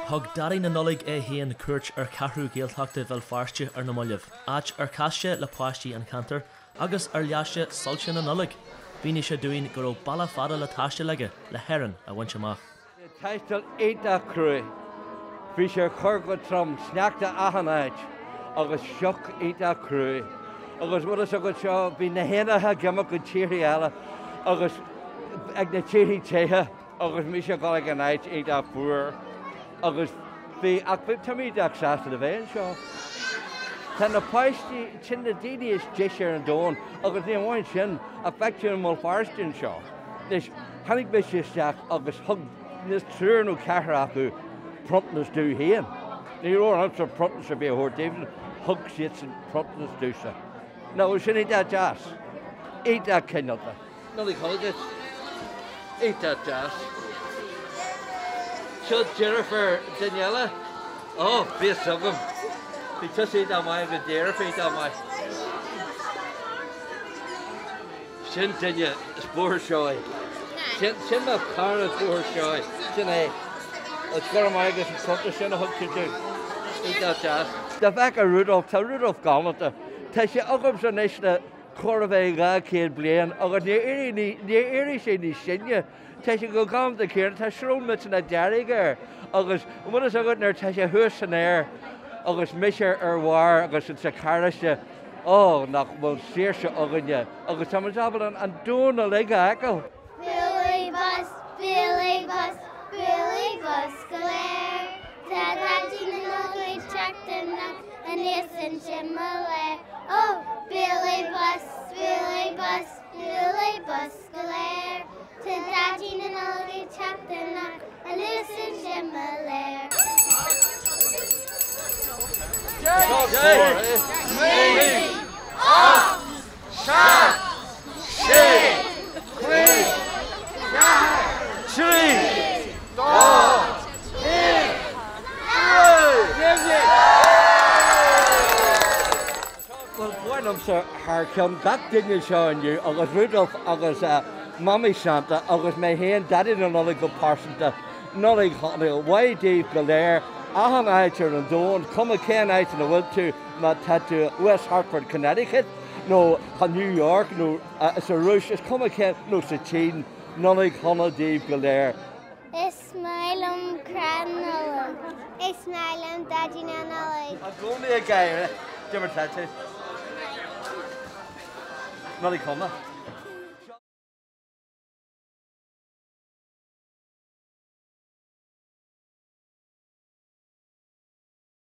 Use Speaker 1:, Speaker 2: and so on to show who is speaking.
Speaker 1: Thug Daidí na Nollag héan cuairt ar ceathrú géalteachta bhfuil Feirste ar na Moillimh, áit ar caiste le páistí an cantar, agus ar leaiste soilse na Nollag. Bhí sé dúin go raibh balla fada le taiste leige le héireann a bhaint amach.
Speaker 2: Taistil éta crú, bhí sé chur go trom sneachta ahanait agus seoch éta crú. Agus bhfuil is go seo bhí na héanathe gimach go tíirí eile agus ag na tíirí téthe agus mí sé gála an áit éta fuair. Agus bhí ach bhí tamíideach seasta a bhéin seo. Tá na páistí sin na daoine is deisiar an dóin agus ní bhhain sin a feictear an mó Feirstein seo. Leis chanig bhí sé isteach agus thug níos trúrnú cethir acu prontas dú héan. Ní róir an sa prontas a bhí a thuir David thug siad san prontas dúsa. Ná sin éta jazz. Éta cinealta. Nollag Holidays. Éta jazz. Seo Jennifer Daniela. Oh, bhí sugam. Bhí tusaí dá mai go déir fé dá mai. Sin duine spóir seoid. Sin na cara spóir seoid. Sin é. Os gar mai agus an conta sin a thugta dú. Éta jazz. Da bheith a Rudolph, tá Rudolph gámata. Tá sé agam san éis na chorbhéh ga céad blian agus ní éirí sé ní sinne. Tá sé go gámta céan tá srún mit na deirigir agus bhfuil agad nar tá sé thuas san air agus misear ar bhhar agus an sa cariste nach bhfuil séirse aganne agus tá dabal an dúna leige acail.
Speaker 3: Billy bus, Billy bus, Billy bus go léir. Tá Daidí na Nollag tseachtain an éan sin mo léir. Oh, Billy bus, Billy bus, Billy bus go léir. Tá Daidí na Nollag tseachtain an éan sin mo léir.
Speaker 2: Well, bhainm sa thceann gach duine seo inniu agus Rudolph agus Mami Santa agus mé héan Daidí na Nollag go pásanta Nollag Holidays waidíh go léir ahan áitir an dóin cuma céan áit na bhfuil tú má tá tú West Hartford, Connecticut nó New York nó sa Rúis is cuma céan nó sa Tín Nollag Holidays go léir.
Speaker 3: Ismailum Cranollag. Ismailum Daidí na Nollag.
Speaker 2: A gcónaí a gaiire, dimar táte. Nollag Holidays.